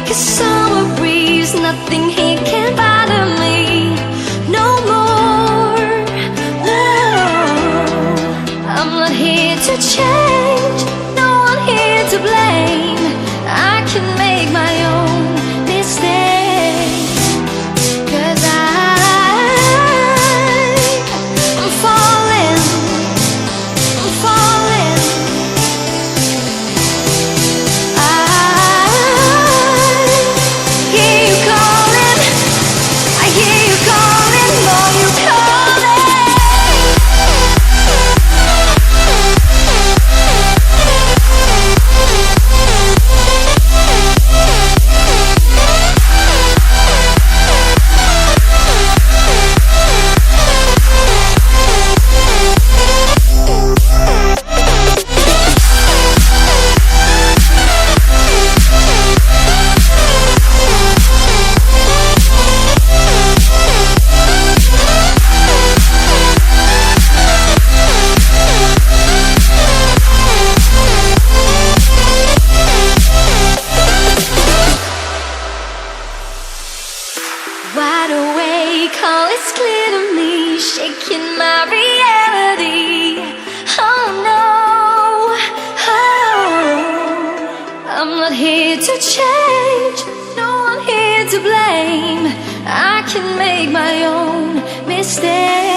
like a summer breeze. Nothing here can bother me no more. No, I'm not here to change, no one here to blame. I can make my own mistakes, 'cause I'm falling, I'm falling. I hear you calling, I hear you calling, boy, you wide awake, all is clear to me, shaking my reality. Oh no, oh, I'm not here to change, no one here to blame. I can make my own mistakes.